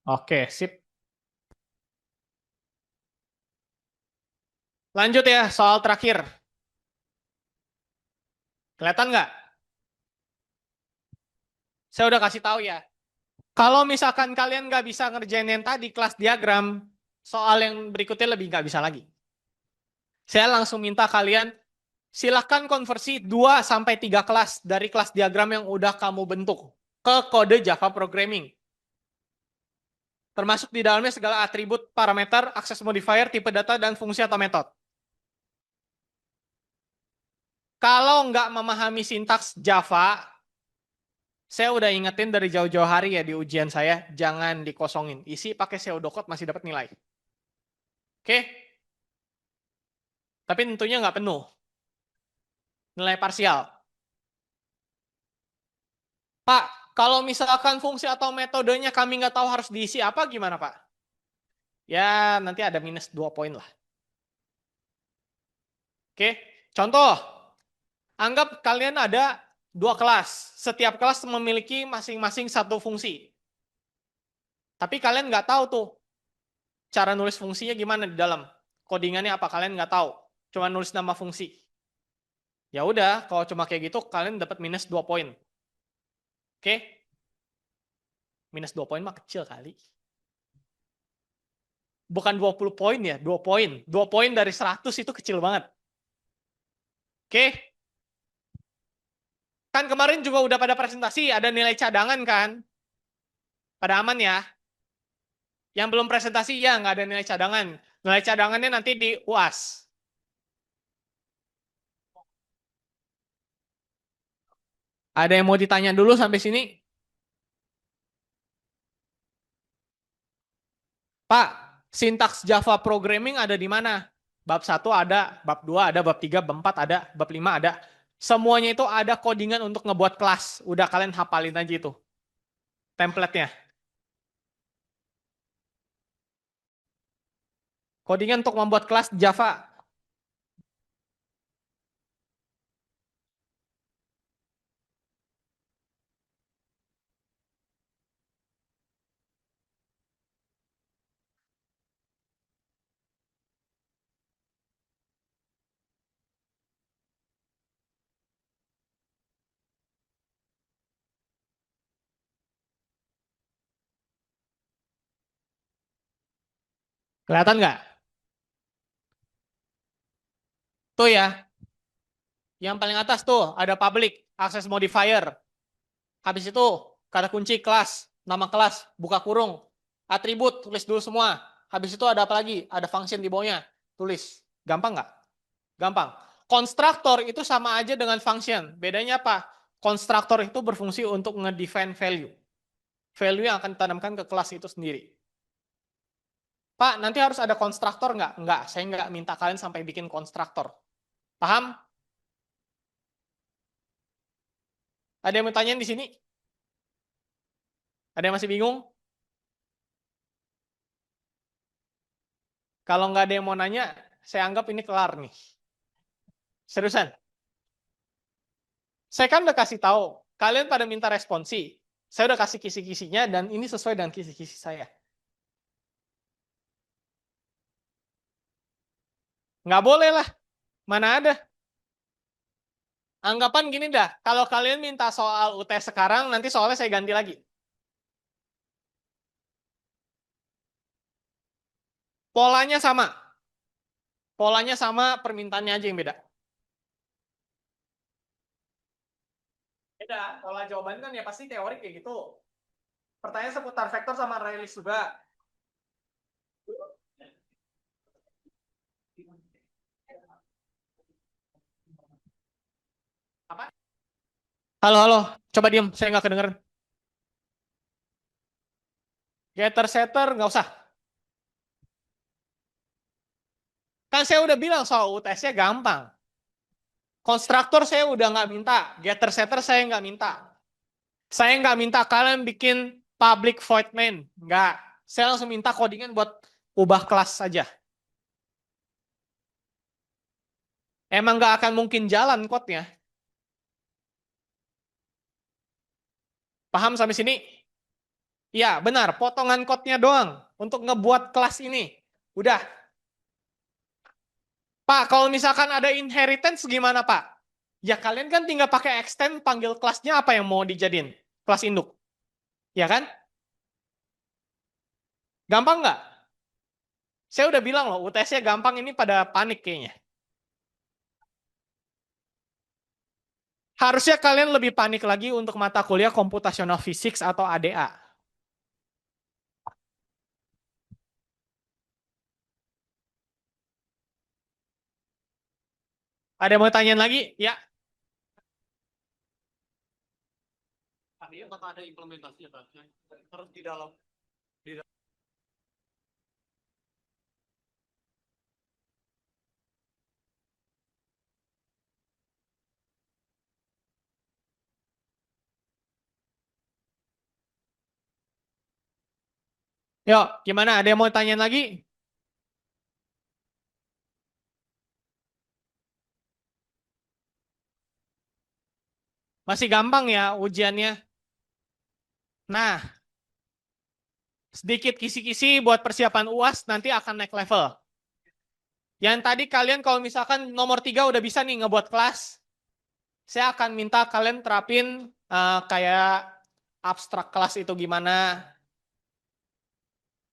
Oke, sip. Lanjut ya, soal terakhir. Kelihatan nggak? Saya udah kasih tahu ya. Kalau misalkan kalian nggak bisa ngerjain yang tadi, kelas diagram, soal yang berikutnya lebih nggak bisa lagi. Saya langsung minta kalian, silahkan konversi 2 sampai 3 kelas dari kelas diagram yang udah kamu bentuk ke kode Java Programming. Termasuk di dalamnya segala atribut, parameter, akses modifier, tipe data, dan fungsi atau metode. Kalau nggak memahami sintaks Java, saya udah ingetin dari jauh-jauh hari ya di ujian saya, jangan dikosongin. Isi pakai pseudocode masih dapat nilai. Oke? Tapi tentunya nggak penuh. Nilai parsial. Pak, kalau misalkan fungsi atau metodenya kami nggak tahu harus diisi apa, gimana Pak? Ya, nanti ada minus 2 poin lah. Oke? Contoh, anggap kalian ada 2 kelas. Setiap kelas memiliki masing-masing satu fungsi. Tapi kalian nggak tahu tuh cara nulis fungsinya gimana di dalam. Codingannya apa, kalian nggak tahu. Cuma nulis nama fungsi. Ya udah, kalau cuma kayak gitu kalian dapat minus 2 poin. Oke? Minus 2 poin mah kecil kali. Bukan 20 poin ya, 2 poin. 2 poin dari 100 itu kecil banget. Oke? Kan kemarin juga udah pada presentasi, ada nilai cadangan kan? Pada aman ya? Yang belum presentasi ya nggak ada nilai cadangan. Nilai cadangannya nanti di UAS. Ada yang mau ditanya dulu sampai sini? Pak, sintaks Java programming ada di mana? Bab 1 ada, bab 2 ada, bab 3, bab 4 ada, bab 5 ada. Semuanya itu ada codingan untuk ngebuat kelas. Udah kalian hafalin aja itu. Template-nya. Codingan untuk membuat kelas Java. Kelihatan nggak? Tuh ya. Yang paling atas tuh ada public, access modifier. Habis itu kata kunci kelas, nama kelas, buka kurung, atribut, tulis dulu semua. Habis itu ada apa lagi? Ada function di bawahnya, tulis. Gampang nggak? Gampang. Konstruktor itu sama aja dengan function. Bedanya apa? Konstruktor itu berfungsi untuk nge-define value. Value yang akan ditanamkan ke kelas itu sendiri. Pak, nanti harus ada konstruktor nggak? Nggak, saya nggak minta kalian sampai bikin konstruktor. Paham? Ada yang mau tanyain di sini? Ada yang masih bingung? Kalau nggak ada yang mau nanya, saya anggap ini kelar nih. Seriusan. Saya kan udah kasih tahu, kalian pada minta responsi. Saya udah kasih kisi-kisinya dan ini sesuai dengan kisi-kisi saya. Nggak boleh lah. Mana ada. Anggapan gini dah, kalau kalian minta soal UTS sekarang, nanti soalnya saya ganti lagi. Polanya sama. Polanya sama, permintaannya aja yang beda. Beda. Pola jawaban kan ya pasti teori kayak gitu. Pertanyaan seputar vektor sama array list juga. Apa? Halo, halo. Coba diem, saya nggak kedengeran. Getter setter nggak usah. Kan saya udah bilang soal UTS-nya gampang. Konstruktor saya udah nggak minta. Getter setter saya nggak minta. Saya nggak minta kalian bikin public void main. Nggak. Saya langsung minta codingan buat ubah kelas saja. Emang nggak akan mungkin jalan code-nya. Paham sampai sini? Ya, benar. Potongan code-nya doang untuk ngebuat kelas ini. Udah. Pak, kalau misalkan ada inheritance gimana, Pak? Ya, kalian kan tinggal pakai extend, panggil kelasnya apa yang mau dijadiin? Kelas induk. Ya kan? Gampang nggak? Saya udah bilang loh, UTS-nya gampang, ini pada panik kayaknya. Harusnya kalian lebih panik lagi untuk mata kuliah computational physics atau ADA. Ada yang mau tanyain lagi? Ya. Apakah ada implementasinya, Pak? Harus di dalam. Yuk, gimana? Ada yang mau tanyain lagi? Masih gampang ya ujiannya. Nah, sedikit kisi-kisi buat persiapan UAS nanti akan naik level. Yang tadi kalian kalau misalkan nomor 3 udah bisa nih ngebuat kelas, saya akan minta kalian terapin kayak abstrak kelas itu gimana.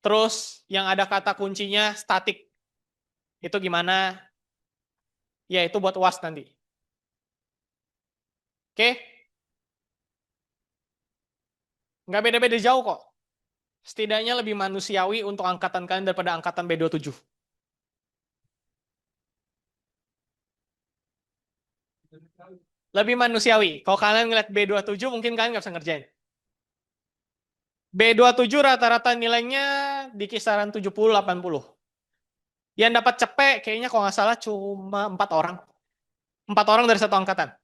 Terus yang ada kata kuncinya statik itu gimana. Ya itu buat UAS nanti. Oke? Nggak beda-beda jauh kok. Setidaknya lebih manusiawi untuk angkatan kalian daripada angkatan B27. Lebih manusiawi. Kalau kalian ngeliat B27 mungkin kalian nggak bisa ngerjain. B27 rata-rata nilainya di kisaran 70-80. Yang dapat cepet kayaknya kalau nggak salah cuma 4 orang. 4 orang dari satu angkatan.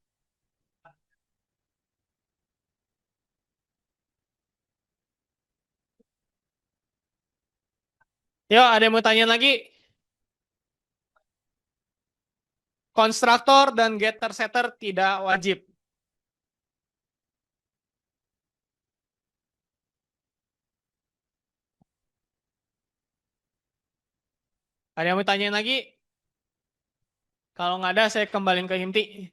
Yuk, ada yang mau tanya lagi? Konstruktor dan getter setter tidak wajib. Ada yang mau tanya lagi? Kalau nggak ada, saya kembaliin ke Himti.